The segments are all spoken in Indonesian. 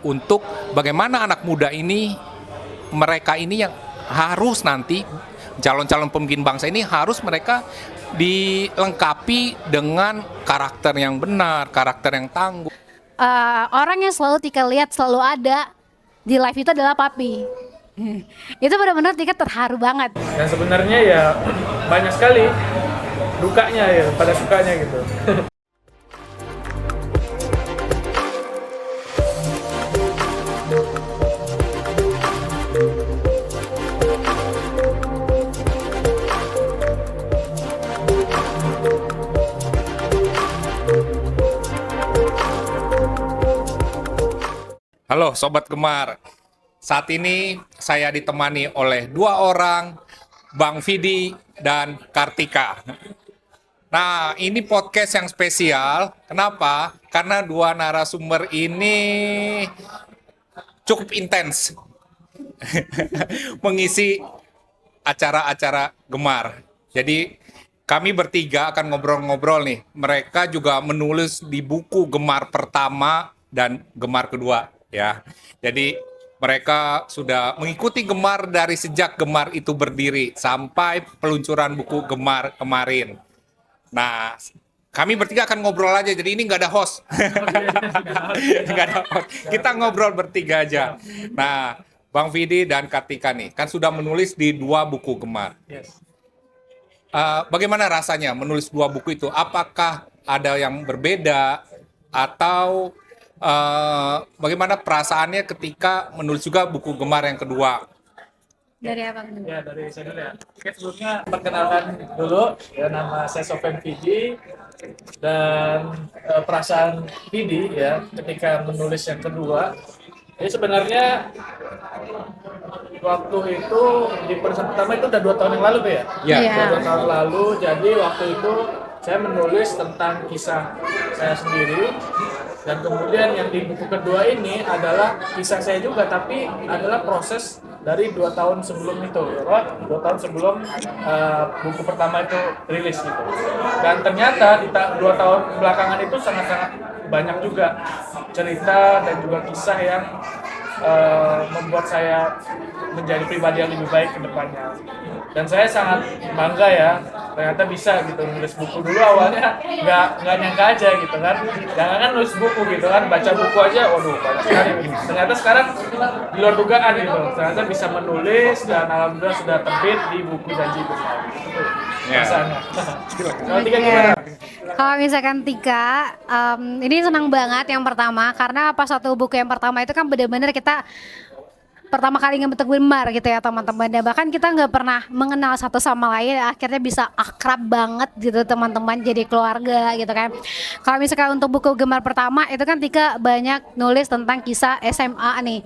untuk bagaimana anak muda ini, mereka ini yang harus nanti calon-calon pemimpin bangsa ini harus mereka dilengkapi dengan karakter yang benar, karakter yang tangguh. Orang yang selalu Tika lihat selalu ada di live itu adalah Papi. Itu benar-benar Tika terharu banget. Dan sebenarnya ya banyak sekali dukanya ya pada sukanya gitu. Halo Sobat Gemar, saat ini saya ditemani oleh dua orang, Bang Vidi dan Kartika. Nah, ini podcast yang spesial. Kenapa? Karena dua narasumber ini cukup intens mengisi acara-acara Gemar. Jadi kami bertiga akan ngobrol-ngobrol nih. Mereka juga menulis di buku Gemar pertama dan Gemar kedua ya. Jadi mereka sudah mengikuti Gemar dari sejak Gemar itu berdiri sampai peluncuran buku Gemar kemarin. Nah, kami bertiga akan ngobrol aja, jadi ini nggak ada host. Nggak ada host. Kita ngobrol bertiga aja. Nah, Bang Vidi dan Kartika nih, kan sudah menulis di dua buku Gemar. Yes. Bagaimana rasanya menulis dua buku itu? Apakah ada yang berbeda? Atau bagaimana perasaannya ketika menulis juga buku Gemar yang kedua? Dari apa? Ya dari saya dulu ya. Oke, sebelumnya perkenalkan dulu ya, nama saya Sofyan Vidi dan perasaan Vidi ya ketika menulis yang kedua. Jadi sebenarnya waktu itu di penulisan pertama itu udah 2 tahun yang lalu Pak ya? Ya. Iya. Udah 2 tahun lalu, jadi waktu itu saya menulis tentang kisah saya sendiri. Dan kemudian yang di buku kedua ini adalah kisah saya juga, tapi adalah proses dari 2 tahun sebelum itu, ya, 2 tahun sebelum buku pertama itu rilis gitu. Dan ternyata di 2 tahun belakangan itu sangat-sangat banyak juga cerita dan juga kisah yang membuat saya menjadi pribadi yang lebih baik ke depannya. Dan saya sangat bangga ya, ternyata bisa gitu nulis buku. Dulu awalnya nggak nyangka aja gitu kan, jangan kan nulis buku gitu kan, baca buku aja, waduh banyak sekali. Ternyata sekarang di luar dugaan gitu, ternyata bisa menulis dan alhamdulillah sudah terbit di buku Janji Bersama. Itu perasaannya. Kalau Tika gimana? Kalau misalkan Tika, ini senang banget yang pertama karena pas satu buku yang pertama itu kan benar-benar kita pertama kali ngebentuk Gemar gitu ya teman-teman. Dan bahkan kita nggak pernah mengenal satu sama lain, akhirnya bisa akrab banget gitu teman-teman, jadi keluarga gitu kan. Kalau misalkan untuk buku Gemar pertama itu kan Tika banyak nulis tentang kisah SMA nih.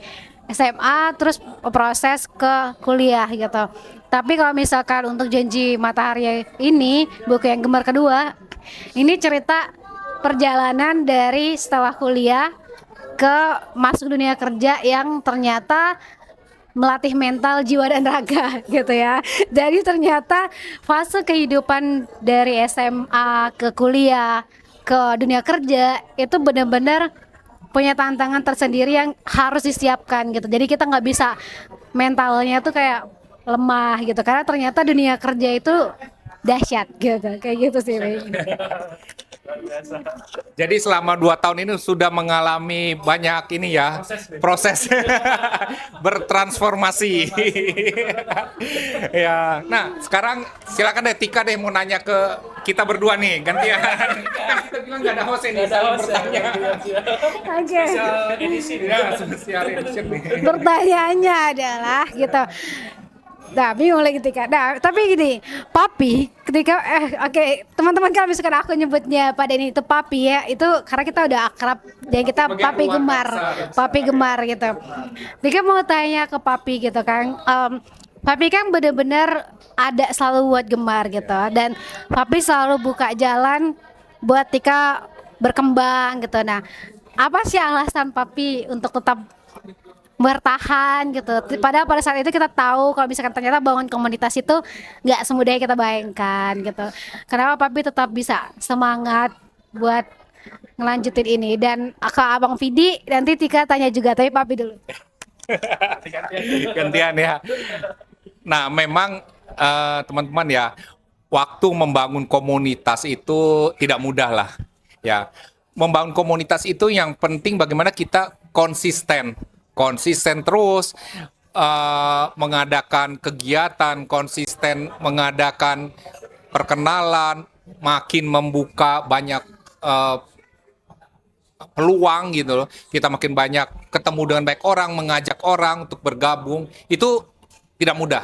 SMA terus proses ke kuliah gitu. Tapi kalau misalkan untuk Janji Matahari ini buku yang Gemar kedua, ini cerita perjalanan dari setelah kuliah ke masuk dunia kerja yang ternyata melatih mental, jiwa dan raga gitu ya. Jadi ternyata fase kehidupan dari SMA ke kuliah ke dunia kerja itu benar-benar punya tantangan tersendiri yang harus disiapkan gitu. Jadi kita nggak bisa mentalnya tuh kayak lemah gitu karena ternyata dunia kerja itu dahsyat gitu, kayak gitu sih. Jadi selama 2 tahun ini sudah mengalami banyak ini ya, proses bertransformasi. Ya, nah sekarang silakan deh Tika deh mau nanya ke kita berdua nih, gantian. Kan kita bilang nggak ada host ini, saling bertanya. Oke. Edisi Ya, spesial edition nih. Pertanyaannya adalah gitu. Nah, bingung lagi ketika. Nah, tapi gini, Papi ketika oke, teman-teman kalau misalkan aku nyebutnya pada ini itu Papi ya, itu karena kita udah akrab dan kita Sebagai Papi keluarga Gemar, besar. Papi Gemar gitu. Dika mau tanya ke Papi gitu kan. Papi kan bener-bener ada selalu buat Gemar gitu dan Papi selalu buka jalan buat Tika berkembang gitu. Nah, apa sih alasan Papi untuk tetap bertahan gitu. Padahal pada saat itu kita tahu kalau misalkan ternyata bangun komunitas itu nggak semudah yang kita bayangkan gitu. Kenapa Papi tetap bisa semangat buat ngelanjutin ini. Dan ke Abang Vidi nanti Tika tanya juga, tapi Papi dulu. Gantian ya. Nah, memang teman-teman ya, waktu membangun komunitas itu tidak mudah lah. Ya, membangun komunitas itu yang penting bagaimana kita konsisten terus mengadakan kegiatan, konsisten mengadakan perkenalan, makin membuka banyak peluang gitu loh. Kita makin banyak ketemu dengan baik orang, mengajak orang untuk bergabung, itu tidak mudah.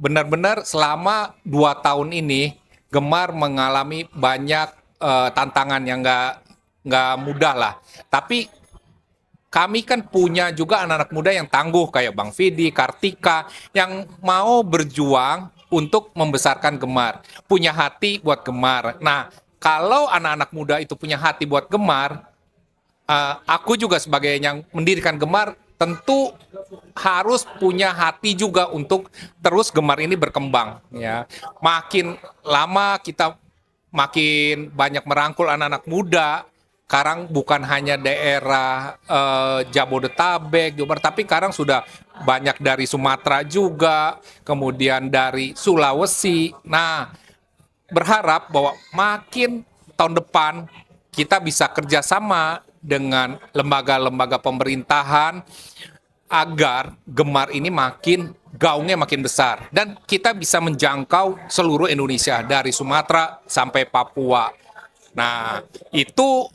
Benar-benar selama 2 tahun ini Gemar mengalami banyak tantangan yang nggak mudah lah. Tapi kami kan punya juga anak-anak muda yang tangguh kayak Bang Vidi, Kartika, yang mau berjuang untuk membesarkan Gemar, punya hati buat Gemar. Nah, kalau anak-anak muda itu punya hati buat Gemar, aku juga sebagai yang mendirikan Gemar tentu harus punya hati juga untuk terus Gemar ini berkembang ya. Makin lama kita makin banyak merangkul anak-anak muda. Sekarang bukan hanya daerah Jabodetabek, Jawa Barat, tapi sekarang sudah banyak dari Sumatera juga, kemudian dari Sulawesi. Nah, berharap bahwa makin tahun depan kita bisa kerjasama dengan lembaga-lembaga pemerintahan agar Gemar ini gaungnya makin besar dan kita bisa menjangkau seluruh Indonesia dari Sumatera sampai Papua. Nah, itu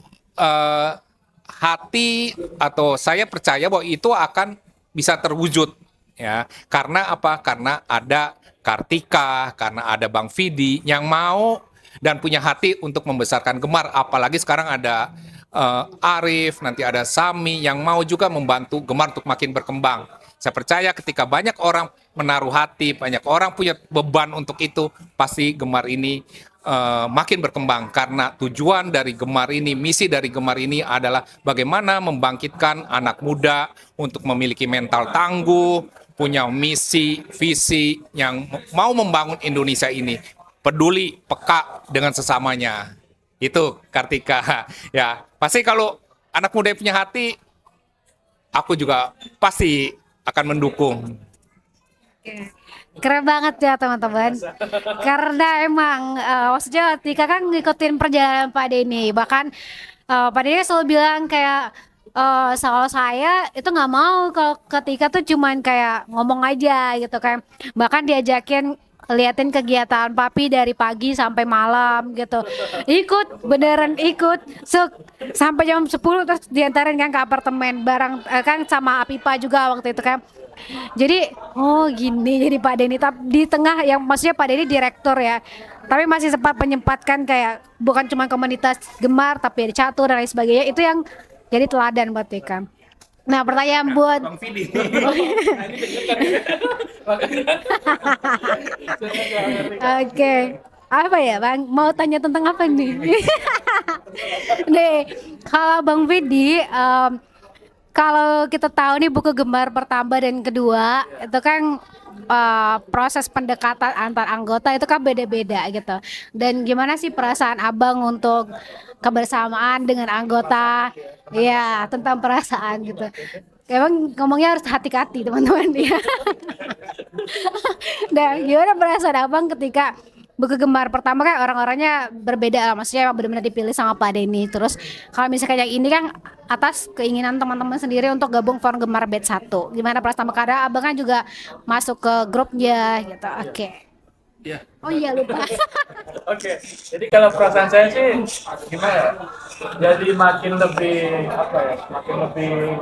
hati atau saya percaya bahwa itu akan bisa terwujud ya. Karena apa? Karena ada Kartika, karena ada Bang Vidi yang mau dan punya hati untuk membesarkan Gemar. Apalagi sekarang ada Arif, nanti ada Sami yang mau juga membantu Gemar untuk makin berkembang. Saya percaya ketika banyak orang menaruh hati, banyak orang punya beban untuk itu, pasti Gemar ini makin berkembang. Karena tujuan dari Gemar ini, misi dari Gemar ini adalah bagaimana membangkitkan anak muda untuk memiliki mental tangguh, punya misi, visi yang mau membangun Indonesia ini. Peduli, peka dengan sesamanya. Itu Kartika ya. Pasti kalau anak muda yang punya hati, aku juga pasti akan mendukung. Keren banget ya teman-teman. Karena emang maksudnya Tika kan ngikutin perjalanan Pak Denny. Bahkan Pak Denny selalu bilang kayak soal saya itu nggak mau kalau ketika tuh cuman kayak ngomong aja gitu kan. Bahkan diajakin liatin kegiatan Papi dari pagi sampai malam gitu. Beneran ikut. Sampai jam 10 terus diantarin kan ke apartemen bareng kan sama Apipa juga waktu itu kan. Jadi gini jadi Pak Denny di tengah yang maksudnya Pak Denny direktur ya. Tapi masih sempat menyempatkan kayak bukan cuma komunitas Gemar tapi ada catur dan lain sebagainya. Itu yang jadi teladan buat Tika. Nah, pertanyaan buat Bang Vidi. Oke. Apa ya, Bang? Mau tanya tentang apa nih? Nih, kalau Bang Vidi, kalau kita tahu nih buku Gemar pertama dan kedua, itu kan proses pendekatan antar anggota itu kan beda-beda gitu. Dan gimana sih perasaan Abang untuk kebersamaan dengan anggota? Ya, tentang perasaan gitu. Emang ngomongnya harus hati-hati teman-teman ya. Nah, gimana perasaan Abang ketika buku Gemar pertama kan orang-orangnya berbeda lah, maksudnya benar-benar dipilih sama Pak Denny. Terus kalau misalkan yang ini kan atas keinginan teman-teman sendiri untuk gabung Forum Gemar Batch 1. Gimana perasaan karena Abang kan juga masuk ke grupnya gitu. Oke. Iya. Oh iya lupa. Oke, jadi kalau perasaan saya sih gimana ya? Jadi makin lebih makin lebih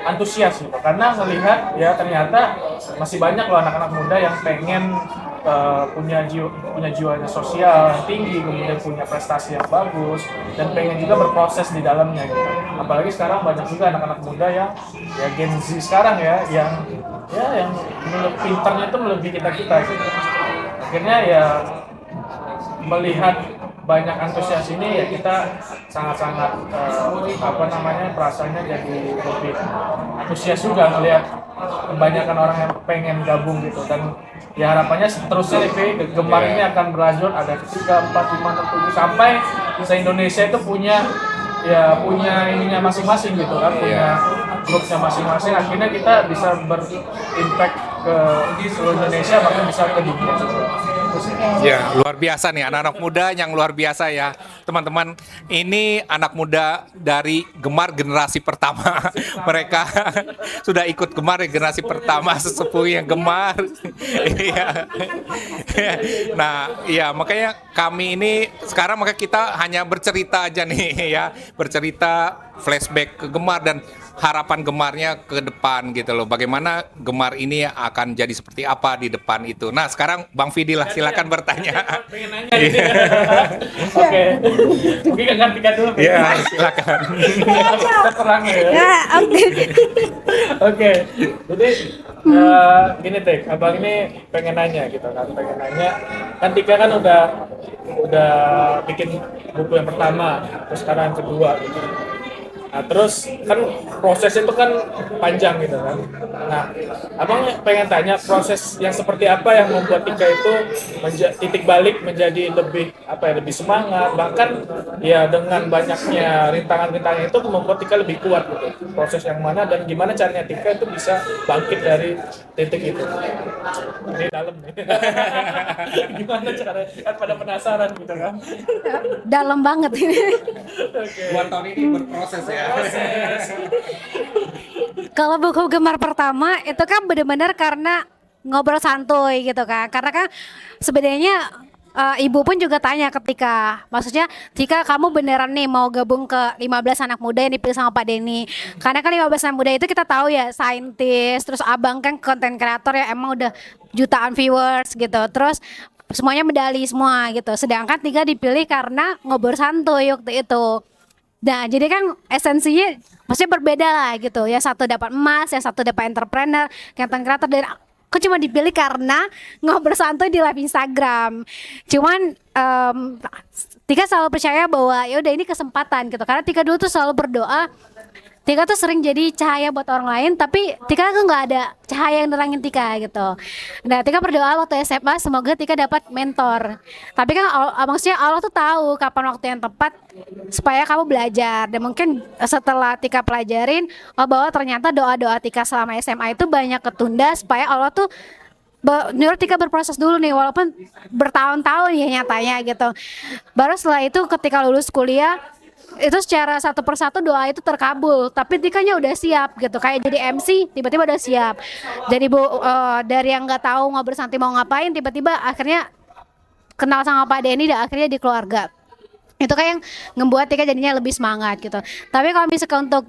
antusias gitu. Karena melihat ya ternyata masih banyak loh anak-anak muda yang pengen punya jiwanya sosial yang tinggi, kemudian punya prestasi yang bagus dan pengen juga berproses di dalamnya gitu. Apalagi sekarang banyak juga anak-anak muda yang ya Gen Z sekarang yang pinternya itu melebihi kita gitu. Akhirnya ya melihat banyak antusias ini ya kita sangat-sangat perasaannya jadi lebih antusias juga melihat kebanyakan orang yang pengen gabung gitu. Dan ya harapannya seterusnya Gemar ini akan berlanjut, ada 3, 4, 5, 6, 7 sampai se-Indonesia itu punya ininya masing-masing gitu kan, punya grupnya masing-masing. Akhirnya kita bisa berimpact ke seluruh Indonesia, bahkan bisa ke dunia juga. Ya, luar biasa nih anak-anak muda yang luar biasa ya. Teman-teman, ini anak muda dari Gemar generasi pertama. Mereka sudah ikut Gemar generasi pertama, sesepuh yang Gemar. Iya. Nah, ya makanya kami ini sekarang maka kita hanya bercerita aja nih ya, bercerita flashback ke Gemar dan harapan Gemarnya ke depan gitu loh. Bagaimana Gemar ini akan jadi seperti apa di depan itu. Nah, sekarang Bang Vidi lah silakan bertanya. Pengen nanya gitu. Oke. Mungkin akan tiga dulu. Ya, silakan. Kita perang ya. Oke. Oke. Jadi gini Tek, Abang ini pengen nanya gitu kan. Pengen nanya, kan Tika kan udah bikin buku yang pertama, terus sekarang yang kedua gitu. Nah, terus kan proses itu kan panjang gitu kan. Nah, Abang pengen tanya proses yang seperti apa yang membuat Tika itu titik balik menjadi lebih lebih semangat, bahkan ya dengan banyaknya rintangan-rintangan itu membuat Tika lebih kuat gitu. Proses yang mana dan gimana caranya Tika itu bisa bangkit dari titik itu. Ini dalam nih. Gimana caranya? Kan pada penasaran gitu kan. Dalam banget ini. Buat tahun ini berproses ya. Kalau buku Gemar pertama itu kan benar-benar karena ngobrol santuy gitu kan. Karena kan sebenarnya ibu pun juga tanya maksudnya jika kamu beneran nih mau gabung ke 15 anak muda yang dipilih sama Pak Denny. Karena kan 15 anak muda itu kita tahu ya saintis, terus abang kan konten kreator ya emang udah jutaan viewers gitu. Terus semuanya medali semua gitu. Sedangkan 3 dipilih karena ngobrol santuy waktu itu. Nah, jadi kan esensinya maksudnya berbeda lah gitu. Yang satu dapat emas, yang satu dapat entrepreneur, content creator, dan aku cuma dipilih karena ngobrol santuy di live Instagram. Cuman Tika selalu percaya bahwa ya udah ini kesempatan gitu. Karena Tika dulu tuh selalu berdoa. Tika tuh sering jadi cahaya buat orang lain, tapi Tika tuh nggak ada cahaya yang nerangin Tika gitu. Nah, Tika berdoa waktu SMA semoga Tika dapat mentor. Tapi kan maksudnya Allah tuh tahu kapan waktu yang tepat supaya kamu belajar. Dan mungkin setelah Tika pelajarin, bahwa ternyata doa-doa Tika selama SMA itu banyak ketunda supaya Allah tuh nyuruh Tika berproses dulu nih, walaupun bertahun-tahun ya nyatanya gitu. Baru setelah itu ketika lulus kuliah, itu secara satu persatu doa itu terkabul, tapi Tikanya udah siap gitu, kayak jadi MC tiba-tiba udah siap. Jadi dari yang nggak tahu ngobrol santai mau ngapain, tiba-tiba akhirnya kenal sama Pak Denny dan akhirnya di keluarga. Itu kayak yang ngebuat Tika jadinya lebih semangat gitu. Tapi kalau misalkan untuk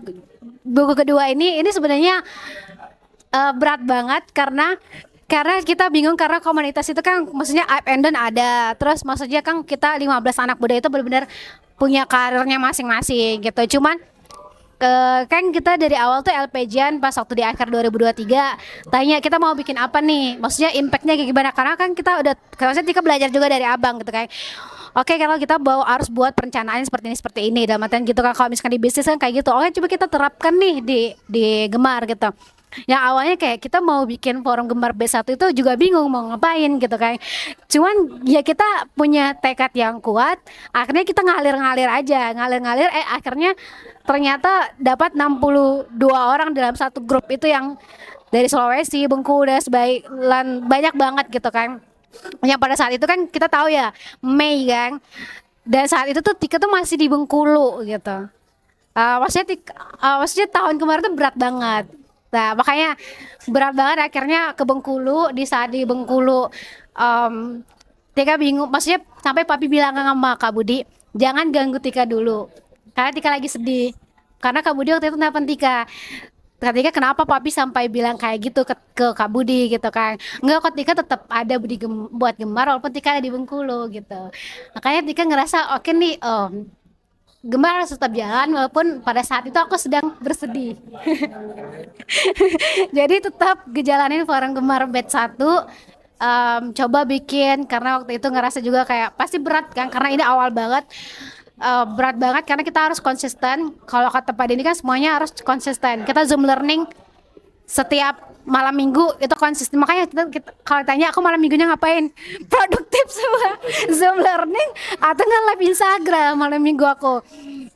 buku kedua ini sebenarnya berat banget karena kita bingung karena komunitas itu kan maksudnya up and down ada. Terus maksudnya kan kita 15 anak muda itu benar-benar punya karirnya masing-masing gitu. Cuman kan kita dari awal tuh LPJ-an pas waktu di akhir 2023 tanya kita mau bikin apa nih, maksudnya impactnya kayak gimana, karena kan kita udah maksudnya Tika belajar juga dari abang gitu kan. Oke, kalau kita harus buat perencanaan seperti ini dalam artian gitu kan, kalau misalkan di bisnis kan kayak gitu. Oke, coba kita terapkan nih di Gemar gitu. Yang awalnya kayak kita mau bikin forum Gemar B1 itu juga bingung mau ngapain gitu kan. Cuman ya kita punya tekad yang kuat, akhirnya kita ngalir aja, akhirnya ternyata dapat 62 orang dalam satu grup itu yang dari Sulawesi, Bengkulu, dan banyak banget gitu kan. Yang pada saat itu kan kita tahu ya Mei kan, dan saat itu tuh Tika tuh masih di Bengkulu gitu. Maksudnya tahun kemarin tuh berat banget. Nah, makanya berat banget akhirnya ke Bengkulu. Di saat di Bengkulu Tika bingung, maksudnya sampai papi bilang sama Kak Budi, jangan ganggu Tika dulu karena Tika lagi sedih, karena Kak Budi waktu itu nelfon Tika. Ketika kenapa papi sampai bilang kayak gitu ke Kak Budi gitu kan. Enggak, kok Tika tetap ada buat Gemar walaupun Tika ada di Bengkulu gitu. Makanya Tika ngerasa oke nih, Gemar harus tetap jalan walaupun pada saat itu aku sedang bersedih. Jadi tetap ngejalanin forum Gemar Batch 1, coba bikin karena waktu itu ngerasa juga kayak pasti berat kan karena ini awal banget. Berat banget karena kita harus konsisten. Kalau kata Pak Denny kan semuanya harus konsisten. Kita Zoom learning setiap malam minggu itu konsisten. Makanya kita kalau tanya aku malam minggunya ngapain, produktif live semua Zoom learning atau nggak live Instagram malam minggu aku.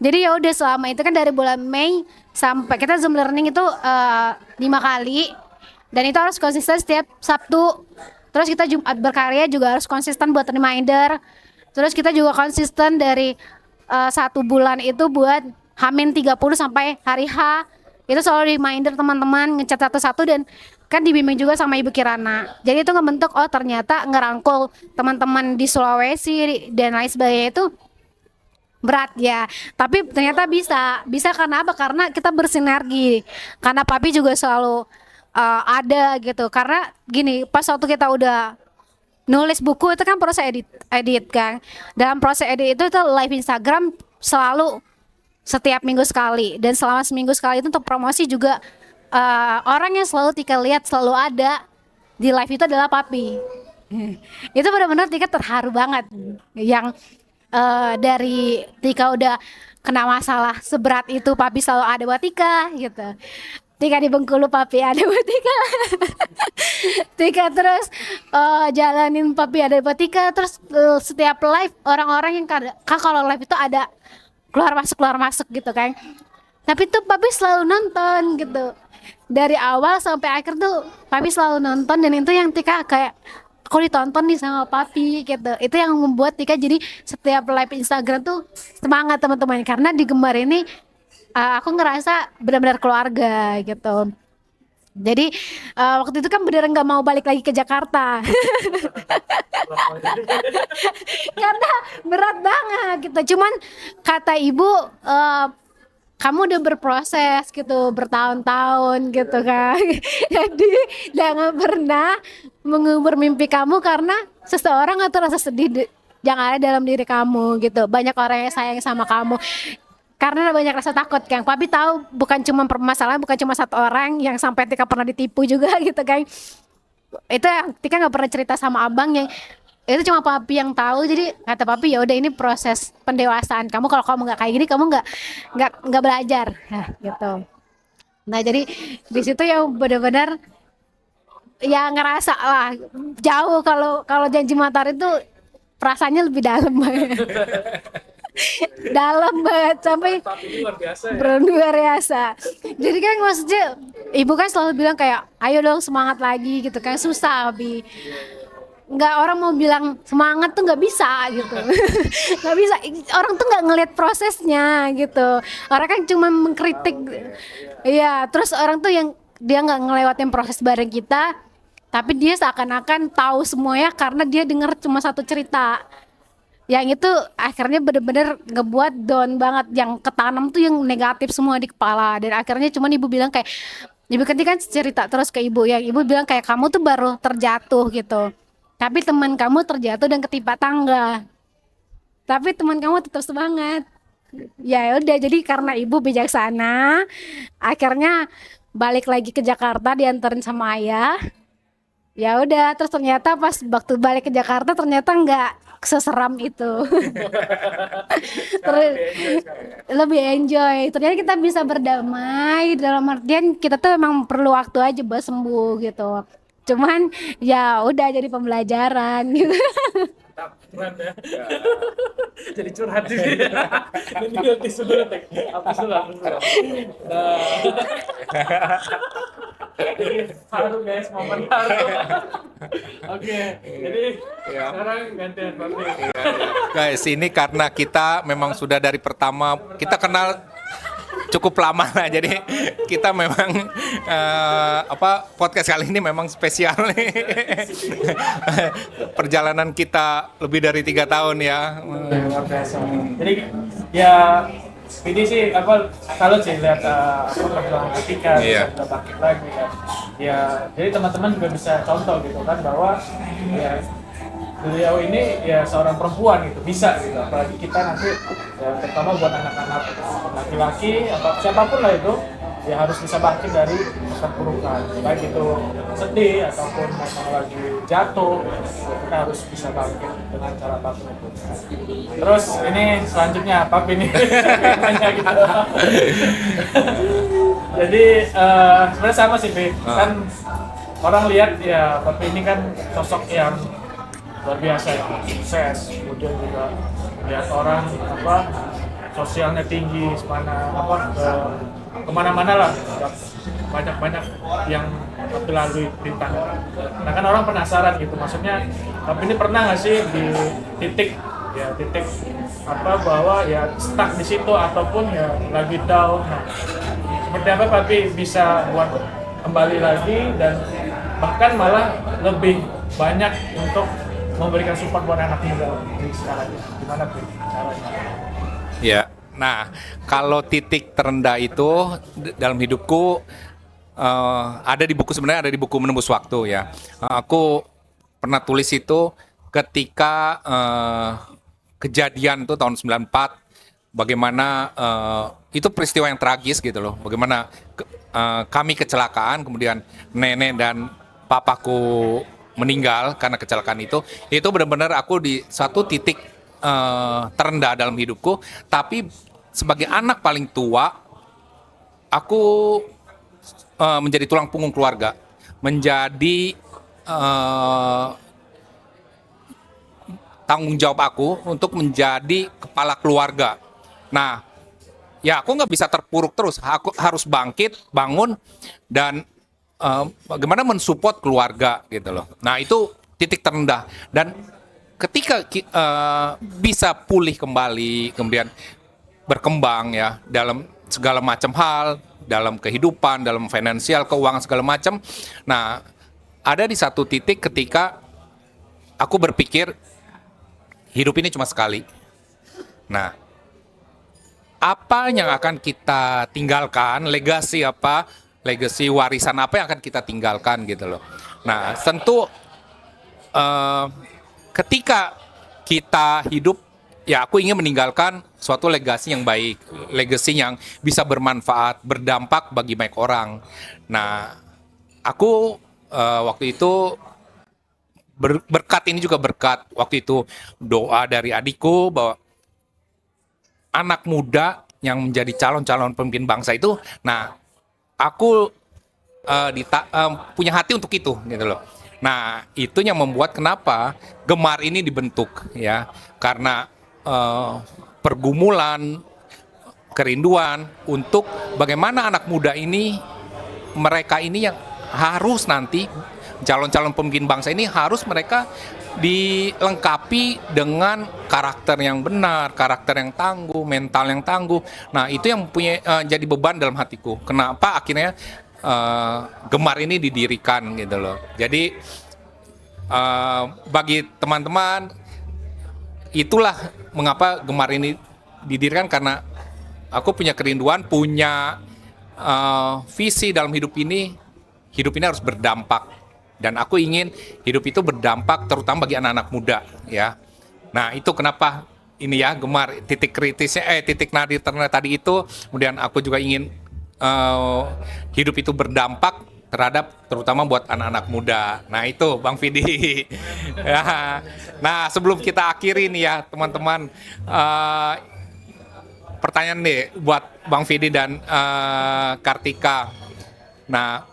Jadi ya udah selama itu kan dari bulan Mei sampai kita Zoom learning itu 5 kali dan itu harus konsisten setiap Sabtu. Terus kita Jumat berkarya juga harus konsisten buat reminder. Terus kita juga konsisten dari 1 bulan itu buat H-30 sampai hari H. Itu selalu reminder teman-teman ngecat satu-satu dan kan dibimbing juga sama Ibu Kirana. Jadi itu ngebentuk oh ternyata ngerangkul teman-teman di Sulawesi dan lain sebagainya itu berat ya, tapi ternyata bisa karena apa? Karena kita bersinergi, karena Papi juga selalu ada gitu. Karena gini, pas waktu kita udah nulis buku itu kan proses edit kan, dalam proses edit itu live Instagram selalu setiap minggu sekali, dan selama seminggu sekali itu untuk promosi juga orang yang selalu Tika lihat selalu ada di live itu adalah Papi. Itu benar-benar Tika terharu banget yang dari Tika udah kena masalah seberat itu Papi selalu ada buat Tika gitu. Tika di Bengkulu Papi ada buat Tika. Tika terus jalanin Papi ada buat Tika. Terus setiap live orang-orang yang kalau live itu ada keluar masuk gitu kan. Tapi tuh Papi selalu nonton gitu. Dari awal sampai akhir tuh Papi selalu nonton, dan itu yang Tika kayak aku ditonton nih sama Papi gitu. Itu yang membuat Tika jadi setiap live Instagram tuh semangat teman-teman, karena di Gemar ini aku ngerasa benar-benar keluarga gitu. Jadi waktu itu kan beneran nggak mau balik lagi ke Jakarta karena berat banget gitu. Cuman kata ibu kamu udah berproses gitu bertahun-tahun gitu kan. Jadi jangan pernah mengubur mimpi kamu karena seseorang atau rasa sedih yang ada dalam diri kamu gitu. Banyak orang yang sayang sama kamu karena banyak rasa takut kan. Papi tahu bukan cuma permasalahan, bukan cuma satu orang yang sampai Tika pernah ditipu juga gitu kan. Itu yang Tika nggak pernah cerita sama abang, yang itu cuma Papi yang tahu. Jadi kata Papi ya udah ini proses pendewasaan kamu, kalau kamu nggak kayak gini kamu nggak belajar gitu. Nah jadi di situ ya benar-benar ya ngerasa lah jauh kalau Janji Matahari itu perasaannya lebih dalam banget. Dalam banget sampai luar biasa. Jadi kan maksudnya ibu kan selalu bilang kayak ayo dong semangat lagi gitu kan. Susah Abi, nggak, orang mau bilang semangat tuh nggak bisa gitu. Nggak bisa, orang tuh nggak ngelihat prosesnya gitu. Orang kan cuma mengkritik, iya. Terus orang tuh yang dia nggak ngelewatin proses bareng kita, tapi dia seakan-akan tahu semuanya karena dia dengar cuma satu cerita. Yang itu akhirnya bener-bener ngebuat down banget, yang ketanam tuh yang negatif semua di kepala. Dan akhirnya cuman ibu bilang kayak, ibu kan cerita terus ke ibu, yang ibu bilang kayak kamu tuh baru terjatuh gitu, tapi teman kamu terjatuh dan ketimpa tangga, tapi teman kamu tetap semangat. Ya udah, jadi karena ibu bijaksana, akhirnya balik lagi ke Jakarta dianterin sama ayah. Ya udah, terus ternyata pas waktu balik ke Jakarta ternyata nggak seseram itu. Lebih enjoy. Ternyata kita bisa berdamai, dalam artian kita tuh emang perlu waktu aja buat sembuh gitu. Cuman ya udah jadi pembelajaran gitu. Keren ya. Jadi curhat sih. Ini hapus dulu. Haru guys, momen haru. Oke, jadi sekarang gantian Papi. Guys, ini karena kita memang sudah dari pertama kita kenal cukup lama lah, jadi kita memang podcast kali ini memang spesial nih. Perjalanan kita lebih dari 3 tahun ya. Luar biasa. Jadi ya ini sih kalau sih lihat perjuangan Tika udah bangkit lagi kan. Ya jadi teman-teman juga bisa contoh gitu kan, bahwa ya beliau ini ya seorang perempuan gitu, bisa gitu, apalagi kita nanti ya, terutama buat anak-anak laki-laki atau siapapun lah itu, ya harus bisa bangkit dari keterpurukan, baik itu sedih ataupun memang lagi jatuh, kita harus bisa bangkit dengan cara apapun itu. Terus ini selanjutnya Papi nih nanya gitu. Jadi sebenarnya sama sih Pi, kan orang lihat ya Papi ini kan sosok yang luar biasa ya, sukses, kemudian juga lihat orang apa sosialnya tinggi, kemana-mana lah, banyak yang aku lalui rintangan. Nah kan orang penasaran gitu, maksudnya, tapi ini pernah nggak sih di titik bahwa ya stuck di situ ataupun ya lagi down. Nah, seperti apa Papi bisa buat kembali lagi dan bahkan malah lebih banyak untuk memberikan support buat anak muda di sekarang. Gimana Pi caranya? Ya, nah kalau titik terendah itu dalam hidupku ada di buku, sebenarnya ada di buku Menembus Waktu ya. Aku pernah tulis itu ketika kejadian tuh tahun 94, bagaimana itu peristiwa yang tragis gitu loh. Bagaimana kami kecelakaan, kemudian nenek dan papaku meninggal karena kecelakaan itu benar-benar aku di satu titik terendah dalam hidupku. Tapi sebagai anak paling tua, aku menjadi tulang punggung keluarga, menjadi tanggung jawab aku untuk menjadi kepala keluarga. Nah, ya aku nggak bisa terpuruk terus, aku harus bangkit, bangun, dan bagaimana mensupport keluarga gitu loh. Nah itu titik terendah, dan ketika bisa pulih kembali, kemudian berkembang ya dalam segala macam hal, dalam kehidupan, dalam finansial, keuangan segala macam. Nah ada di satu titik ketika aku berpikir hidup ini cuma sekali. Nah, apa yang akan kita tinggalkan, legasi apa, legasi warisan apa yang akan kita tinggalkan gitu loh. Nah, tentu ketika kita hidup, ya aku ingin meninggalkan suatu legasi yang baik, legasi yang bisa bermanfaat, berdampak bagi banyak orang. Nah, aku waktu itu berkat ini juga berkat waktu itu doa dari adikku bahwa anak muda yang menjadi calon-calon pemimpin bangsa itu, nah aku punya hati untuk itu gitu loh. Nah itu yang membuat kenapa Gemar ini dibentuk ya, karena pergumulan, kerinduan untuk bagaimana anak muda ini, mereka ini yang harus nanti calon-calon pemimpin bangsa ini harus mereka dilengkapi dengan karakter yang benar, karakter yang tangguh, mental yang tangguh. Nah itu yang punya jadi beban dalam hatiku. Kenapa akhirnya Gemar ini didirikan gitu loh. Jadi bagi teman-teman, itulah mengapa Gemar ini didirikan, karena aku punya kerinduan, punya visi dalam hidup ini harus berdampak. Dan aku ingin hidup itu berdampak terutama bagi anak-anak muda ya. Nah itu kenapa ini ya Gemar, titik kritisnya, titik nadir terendah tadi itu. Kemudian aku juga ingin hidup itu berdampak terhadap terutama buat anak-anak muda. Nah itu Bang Vidi. Ya. Nah sebelum kita akhiri nih ya teman-teman, pertanyaan nih buat Bang Vidi dan Kartika. Nah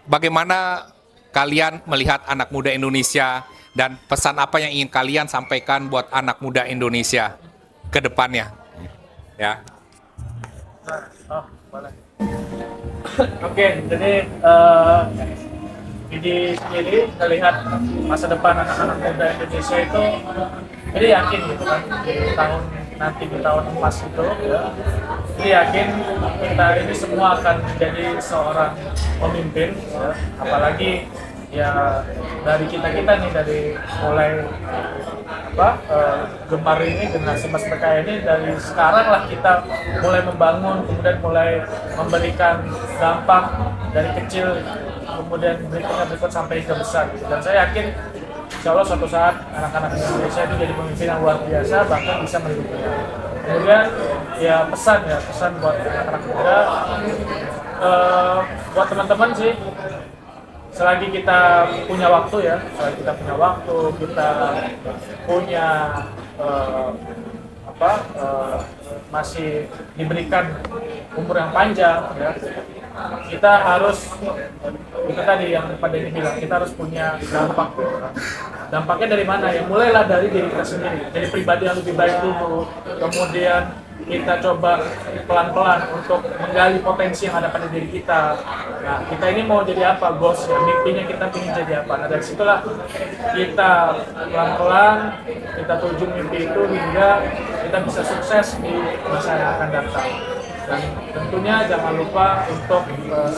bagaimana kalian melihat anak muda Indonesia, dan pesan apa yang ingin kalian sampaikan buat anak muda Indonesia ke depannya? Ya. Boleh. Oke, jadi Vidi sendiri melihat masa depan anak-anak muda Indonesia itu, jadi yakin gitu kan di tahun emas itu ya. Jadi yakin kita ini semua akan menjadi seorang pemimpin ya. Apalagi ya dari kita nih, dari mulai Gemar ini, generasi Mas Merdeka ini, dari sekarang lah kita mulai membangun, kemudian mulai memberikan dampak dari kecil, kemudian berikut sampai ke besar gitu. Dan saya yakin insya Allah suatu saat anak-anak Indonesia itu jadi pemimpin yang luar biasa, bahkan bisa mendukung. Kemudian ya pesan buat anak-anak muda, buat teman-teman sih, selagi kita punya waktu ya, kita punya masih diberikan umur yang panjang ya, kita harus, itu tadi yang pada ini bilang, kita harus punya dampak gitu kan. dampaknya dari mana ya? Mulailah dari diri kita sendiri, jadi pribadi yang lebih baik dulu, kemudian kita coba pelan-pelan untuk menggali potensi yang ada pada diri kita. Nah, kita ini mau jadi apa, bos? Ya, mimpinya kita ingin jadi apa? Nah, dari situlah kita pelan-pelan kita tuju mimpi itu hingga kita bisa sukses di masa yang akan datang. Dan tentunya jangan lupa untuk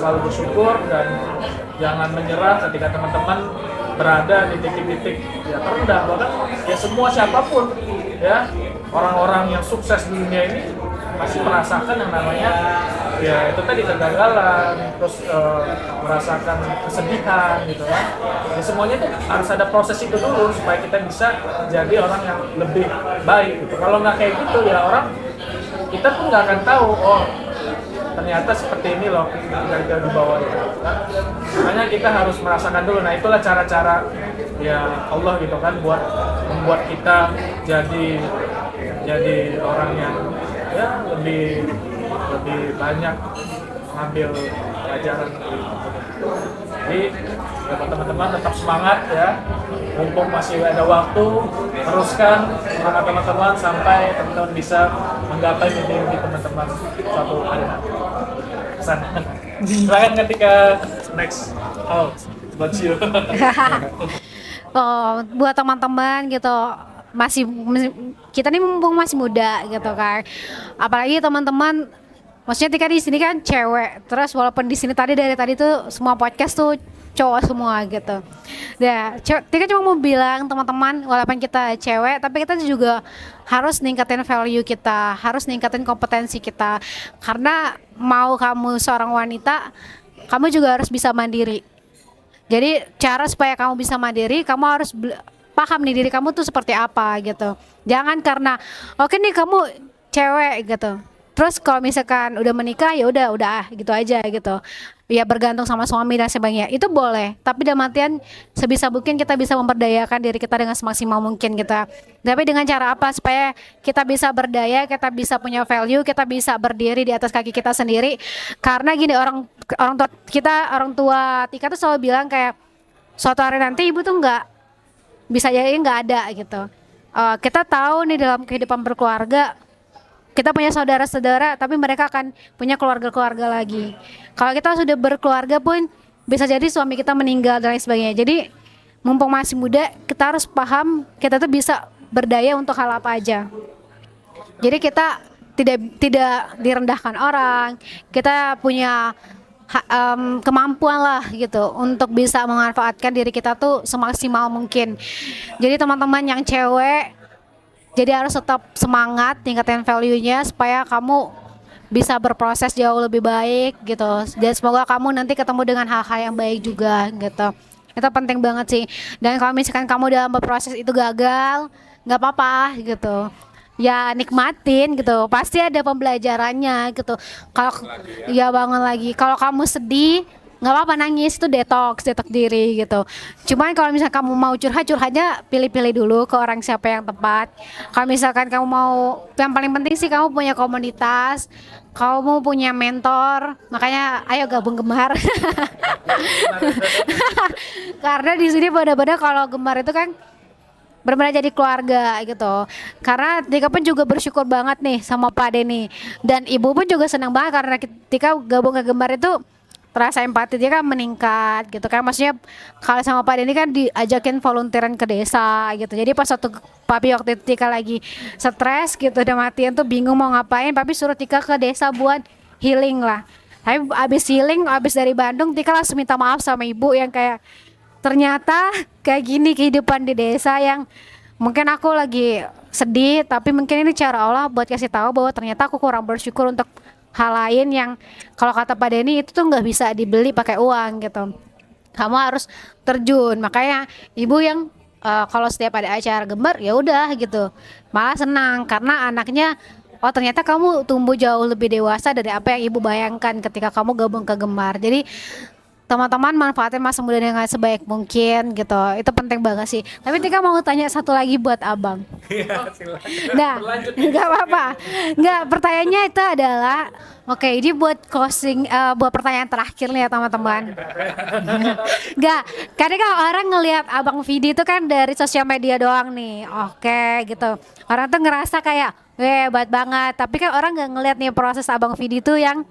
selalu bersyukur dan jangan menyerah ketika teman-teman berada di titik-titik ya terendah. Bahkan ya semua siapapun ya, orang-orang yang sukses di dunia ini masih merasakan yang namanya ya itu tadi kegagalan, terus merasakan kesedihan gitu kan. Ya semuanya itu harus ada proses itu dulu supaya kita bisa jadi orang yang lebih baik gitu. Kalau nggak kayak gitu ya kita pun nggak akan tahu, oh ternyata seperti ini loh kita di bawah itu kan. Makanya kita harus merasakan dulu. Nah itulah cara-cara ya Allah gitu kan buat membuat kita jadi orang yang ya lebih banyak mengambil pelajaran. Jadi ya buat teman-teman tetap semangat ya, mumpung masih ada waktu, teruskan semangat teman-teman sampai teman-teman bisa menggapai mimpi teman-teman suatu hari nanti. Sana. Silakan ketika next. Oh, about you. Oh, buat teman-teman gitu kita nih mumpung masih muda gitu kan, apalagi teman-teman, maksudnya Tika di sini kan cewek, terus walaupun di sini dari tadi tuh semua podcast tuh cowok semua gitu. Ya, Tika cuma mau bilang teman-teman, walaupun kita cewek, tapi kita juga harus ningkatin value kita, harus ningkatin kompetensi kita, karena mau kamu seorang wanita, kamu juga harus bisa mandiri. Jadi cara supaya kamu bisa mandiri, kamu harus paham nih diri kamu tuh seperti apa gitu. Jangan karena oke nih kamu cewek gitu, terus kalau misalkan udah menikah ya udah gitu aja gitu, ya bergantung sama suami dan sebagainya, itu boleh, tapi dalam artian sebisa mungkin kita bisa memberdayakan diri kita dengan semaksimal mungkin kita. Tapi dengan cara apa supaya kita bisa berdaya, kita bisa punya value, kita bisa berdiri di atas kaki kita sendiri. Karena gini, orang tua Tika tuh selalu bilang kayak suatu hari nanti ibu tuh bisa jadi nggak ada gitu. Kita tahu nih dalam kehidupan berkeluarga kita punya saudara-saudara, tapi mereka akan punya keluarga-keluarga lagi. Kalau kita sudah berkeluarga pun bisa jadi suami kita meninggal dan lain sebagainya. Jadi mumpung masih muda, kita harus paham kita tuh bisa berdaya untuk hal apa aja. Jadi kita tidak direndahkan orang, kita punya kemampuan lah gitu untuk bisa memanfaatkan diri kita tuh semaksimal mungkin. Jadi teman-teman yang cewek, jadi harus tetap semangat, tingkatin value-nya supaya kamu bisa berproses jauh lebih baik gitu. Dan semoga kamu nanti ketemu dengan hal-hal yang baik juga gitu. Itu penting banget sih. Dan kalau misalkan kamu dalam berproses itu gagal, nggak apa-apa gitu. Ya nikmatin gitu, pasti ada pembelajarannya gitu. Kalau ya bangun lagi, kalau kamu sedih nggak apa-apa, nangis, itu detox diri gitu. Cuman kalau misalkan kamu mau curhatnya pilih-pilih dulu ke orang siapa yang tepat. Kalau misalkan kamu mau, yang paling penting sih kamu punya komunitas, kamu punya mentor, makanya ayo gabung Gemar. Karena di sini benar-benar kalau Gemar itu kan benar-benar jadi keluarga gitu. Karena Tika pun juga bersyukur banget nih sama Pak Denny, dan ibu pun juga senang banget karena Tika gabung ke Gemar itu terasa empati dia kan meningkat gitu kan. Maksudnya kalau sama Pak Denny kan diajakin volunteeran ke desa gitu. Jadi pas Papi waktu itu Tika lagi stres gitu, udah matian tuh bingung mau ngapain, Papi suruh Tika ke desa buat healing lah. Tapi abis healing, abis dari Bandung, Tika langsung minta maaf sama ibu yang kayak ternyata kayak gini kehidupan di desa, yang mungkin aku lagi sedih, tapi mungkin ini cara Allah buat kasih tahu bahwa ternyata aku kurang bersyukur untuk hal lain yang kalau kata Pak Denny itu tuh nggak bisa dibeli pakai uang gitu. Kamu harus terjun. Makanya ibu yang kalau setiap ada acara Gemar ya udah gitu, malah senang karena anaknya, oh ternyata kamu tumbuh jauh lebih dewasa dari apa yang ibu bayangkan ketika kamu gabung ke Gemar. Jadi teman-teman manfaatin masa muda dengan sebaik mungkin gitu. Itu penting banget sih. Tapi Tika mau tanya satu lagi buat abang. Iya, silakan. Nah, nggak apa-apa. Nggak, pertanyaannya itu adalah, oke, ini buat closing, buat pertanyaan terakhir nih ya teman-teman. Nggak, kadang kan orang ngelihat abang Vidi itu kan dari sosial media doang nih, oke gitu. Orang tuh ngerasa kayak, hebat banget. Tapi kan orang nggak ngelihat nih proses abang Vidi itu yang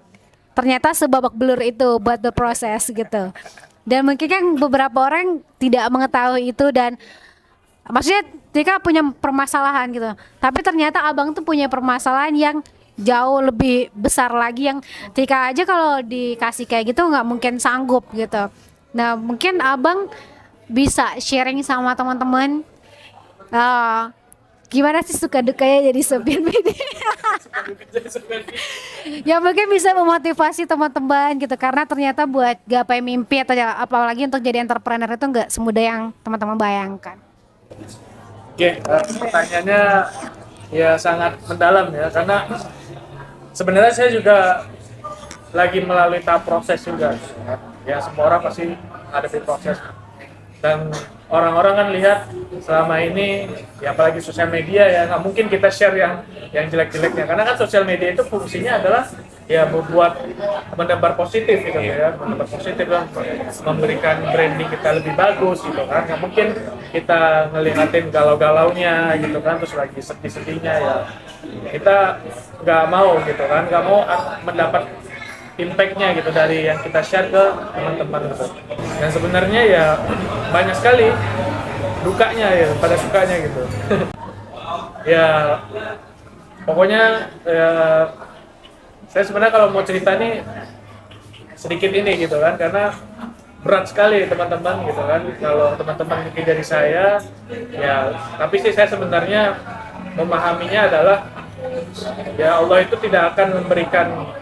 ternyata sebabak belur itu buat berproses gitu. Dan mungkin kan beberapa orang tidak mengetahui itu dan maksudnya Tika punya permasalahan gitu. Tapi ternyata abang tuh punya permasalahan yang jauh lebih besar lagi yang Tika aja kalau dikasih kayak gitu nggak mungkin sanggup gitu. Nah mungkin abang bisa sharing sama teman-teman gimana sih suka dukanya jadi sopir BD. Ya mungkin bisa memotivasi teman-teman gitu karena ternyata buat gapai mimpi atau apalagi untuk jadi entrepreneur itu nggak semudah yang teman-teman bayangkan. Oke, pertanyaannya ya sangat mendalam ya karena sebenarnya saya juga lagi melalui tahap proses juga. Ya semua orang pasti ada di proses dan orang-orang kan lihat selama ini ya apalagi sosial media ya nggak mungkin kita share yang jelek-jeleknya karena kan sosial media itu fungsinya adalah ya membuat menebar positif gitu ya menebar positif dan memberikan branding kita lebih bagus gitu kan nggak mungkin kita ngeliatin galau-galaunya gitu kan terus lagi sedih-sedihnya ya kita nggak mau gitu kan nggak mau mendapat impact-nya gitu dari yang kita share ke teman-teman gitu. Dan sebenarnya ya banyak sekali dukanya ya pada sukanya gitu. Ya pokoknya ya, saya sebenarnya kalau mau cerita nih sedikit ini gitu kan karena berat sekali teman-teman gitu kan kalau teman-teman mungkin dari saya ya tapi sih saya sebenarnya memahaminya adalah ya Allah itu tidak akan memberikan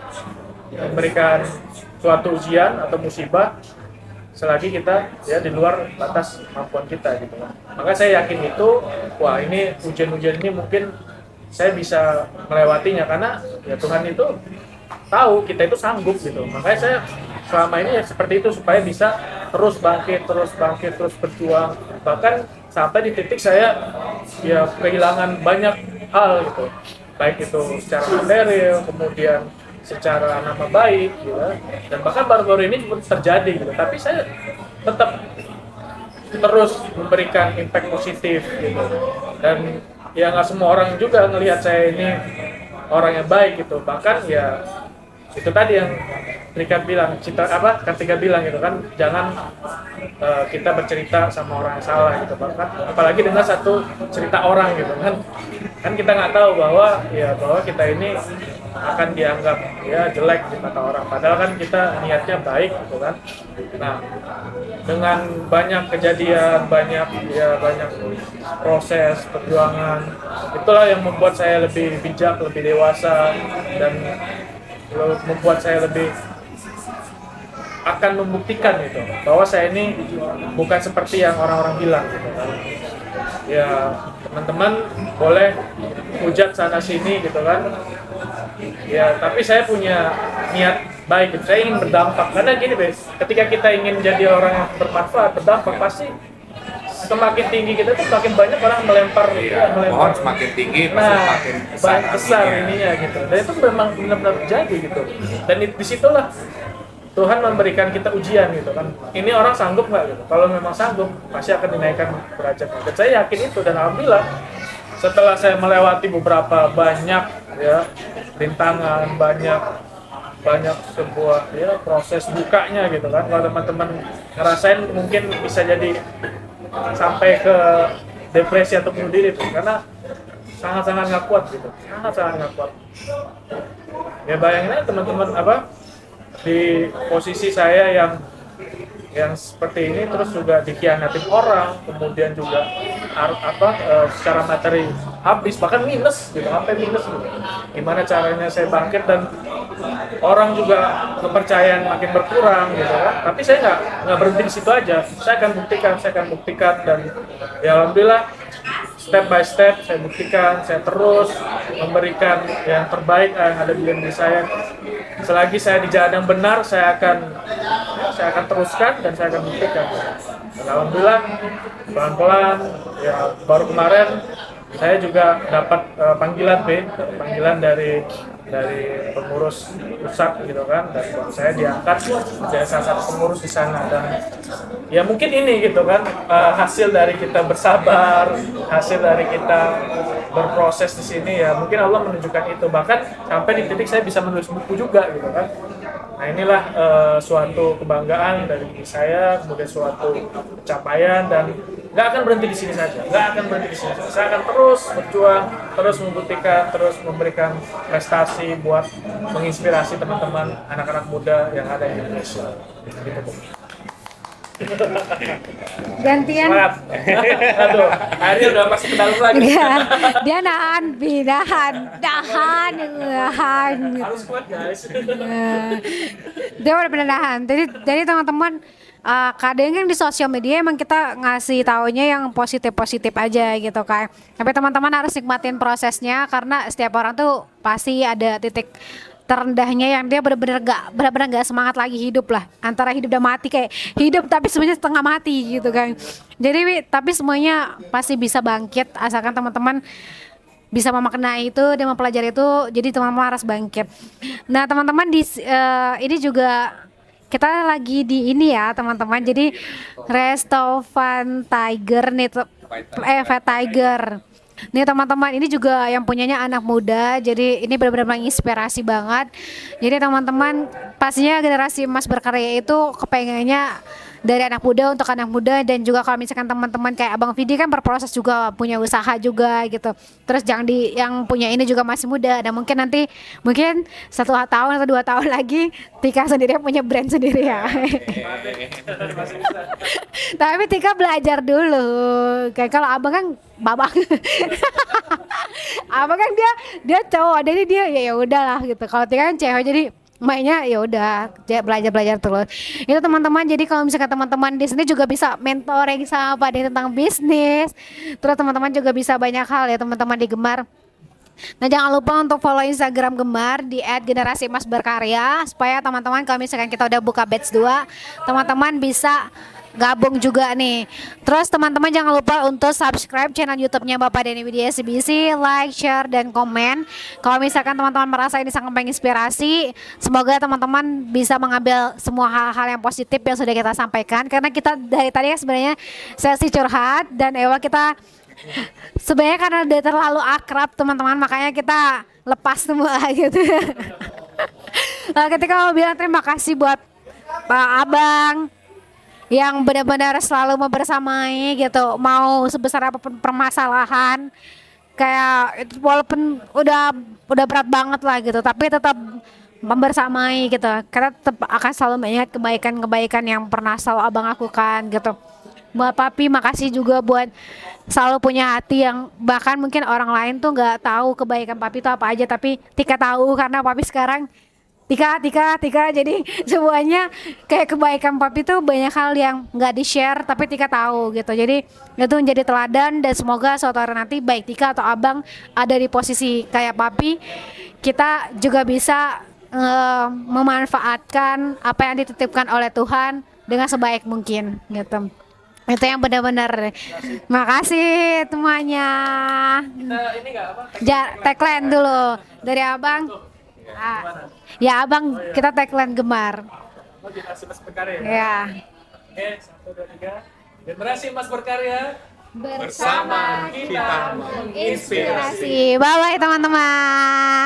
suatu ujian atau musibah selagi kita ya di luar batas kemampuan kita gitu kan. Maka saya yakin itu wah ini ujian-ujian ini mungkin saya bisa melewatinya karena ya Tuhan itu tahu kita itu sanggup gitu. Makanya saya selama ini ya seperti itu supaya bisa terus bangkit, terus berjuang. Bahkan sampai di titik saya ya kehilangan banyak hal gitu. Baik itu secara material, kemudian secara nama baik gitu. Dan bahkan baru-baru ini pun terjadi gitu. Tapi saya tetap terus memberikan impact positif gitu. Dan ya nggak semua orang juga ngelihat saya ini orang yang baik gitu. Bahkan ya itu tadi yang Rika bilang, Kartika bilang gitu kan, jangan kita bercerita sama orang yang salah gitu, bahkan apalagi dengan satu cerita orang gitu kan kita nggak tahu bahwa kita ini akan dianggap ya jelek di mata orang, padahal kan kita niatnya baik gitu kan. Nah dengan banyak kejadian, banyak proses perjuangan, itulah yang membuat saya lebih bijak, lebih dewasa dan membuat saya lebih akan membuktikan gitu bahwa saya ini bukan seperti yang orang-orang bilang gitu kan. Ya teman-teman boleh hujat sana sini gitu kan. Ya tapi saya punya niat baik gitu. Saya ingin berdampak karena gini ketika kita ingin jadi orang yang bermanfaat, berdampak pasti semakin tinggi kita tuh semakin banyak orang melempar Pohon semakin tinggi pasti semakin besar ininya gitu. Dan itu memang benar-benar terjadi gitu. Dan disitulah Tuhan memberikan kita ujian gitu kan. Ini orang sanggup nggak gitu? Kalau memang sanggup pasti akan dinaikkan derajatnya. Dan saya yakin itu dan alhamdulillah setelah saya melewati beberapa banyak ya rintangan, banyak sebuah ya proses bukanya gitu kan. Kalau teman-teman ngerasain mungkin bisa jadi sampai ke depresi atau bunuh diri tuh karena sangat-sangat nggak kuat gitu, sangat nggak kuat. Ya bayangin aja teman-teman di posisi saya yang seperti ini terus juga dikhianatin orang, kemudian juga secara materi habis bahkan minus gitu, sampai minus gitu. Gimana caranya saya bangkit dan orang juga kepercayaan makin berkurang gitu kan. Tapi saya nggak berhenti di situ aja. Saya akan buktikan dan ya alhamdulillah step by step saya buktikan, saya terus memberikan yang terbaik yang ada di diri saya. Selagi saya di jalan yang benar, saya akan saya akan teruskan dan saya akan buktikan. Dan alhamdulillah pelan-pelan ya, baru kemarin saya juga dapat panggilan dari pengurus pusat gitu kan, dan buat saya diangkat menjadi salah satu pengurus di sana. Dan ya mungkin ini gitu kan, hasil dari kita bersabar, hasil dari kita berproses di sini, ya mungkin Allah menunjukkan itu, bahkan sampai di titik saya bisa menulis buku juga gitu kan. Nah inilah suatu kebanggaan dari saya, kemudian suatu pencapaian, dan nggak akan berhenti di sini saja, nggak akan berhenti di sini saja. Saya akan terus berjuang, terus membuktikan, terus memberikan prestasi buat menginspirasi teman-teman anak-anak muda yang ada di Indonesia. Gitu, Bu. Gantian. Semangat. Aduh, akhirnya udah masuk ke dalam lagi. Iya, dia nahan. Harus kuat guys. Dia udah bener nahan. Jadi teman-teman, kadang kan di sosial media emang kita ngasih taunya yang positif-positif aja gitu kan. Tapi teman-teman harus nikmatin prosesnya, karena setiap orang tuh pasti ada titik terendahnya yang dia benar-benar nggak semangat lagi hidup lah, antara hidup dan mati, kayak hidup tapi sebenarnya setengah mati gitu kan. Jadi tapi semuanya pasti bisa bangkit asalkan teman-teman bisa memaknai itu dan mempelajari itu. Jadi teman-teman harus bangkit. Nah teman-teman ini juga kita lagi di ini ya teman-teman, jadi Restovan Tiger nih, Fat Tiger. Nih teman-teman, ini juga yang punyanya anak muda, jadi ini benar-benar menginspirasi banget. Jadi teman-teman, pastinya generasi emas berkarya itu kepengennya dari anak muda untuk anak muda, dan juga kalau misalkan teman-teman kayak Abang Vidi kan berproses juga, punya usaha juga gitu. Terus yang punya ini juga masih muda, dan mungkin 1 tahun atau 2 tahun lagi Tika sendiri punya brand sendiri ya. Tapi Tika belajar dulu. Kayak kalau Abang kan babak. Abang kan dia cowok, jadi dia ya udahlah gitu. Kalau Tika kan cewek, jadi mainnya ya udah belajar terus. Itu teman-teman, jadi kalau misalkan teman-teman di sini juga bisa mentoring sama Pak Deni tentang bisnis. Terus teman-teman juga bisa banyak hal ya teman-teman di Gemar. Nah jangan lupa untuk follow Instagram Gemar di @generasi_emas_berkarya, supaya teman-teman kalau misalkan kita udah buka batch 2, teman-teman bisa gabung juga nih. Terus teman-teman jangan lupa untuk subscribe channel YouTube-nya Bapak Deni Widya SBC, like, share, dan komen. Kalau misalkan teman-teman merasa ini sangat menginspirasi, semoga teman-teman bisa mengambil semua hal-hal yang positif yang sudah kita sampaikan. Karena kita dari tadi sebenarnya sesi curhat, dan kita sebenarnya karena udah terlalu akrab teman-teman, makanya kita lepas semua gitu. Ketika mau bilang terima kasih buat Pak Abang yang benar-benar selalu membersamai gitu, mau sebesar apapun permasalahan, kayak itu walaupun udah berat banget lah gitu, tapi tetap membersamai gitu. Kita tetap akan selalu mengingat kebaikan-kebaikan yang pernah selalu Abang lakukan gitu. Buat Papi, makasih juga buat selalu punya hati yang bahkan mungkin orang lain tuh nggak tahu kebaikan Papi itu apa aja, tapi Tika tahu karena Papi sekarang Tika, jadi semuanya kayak kebaikan Papi tuh banyak hal yang nggak di-share tapi Tika tahu gitu. Jadi itu menjadi teladan, dan semoga suatu hari nanti baik Tika atau Abang ada di posisi kayak Papi, kita juga bisa memanfaatkan apa yang dititipkan oleh Tuhan dengan sebaik mungkin gitu. Itu yang benar-benar. Makasih semuanya. Ini nggak apa? Tagline dulu dari Abang. Ya Abang, kita tagline Gemar. Oh, generasi emas berkarya. Ya. Oke, 1, 2, 3. Generasi emas berkarya. Bersama kita menginspirasi. Bye bye teman-teman.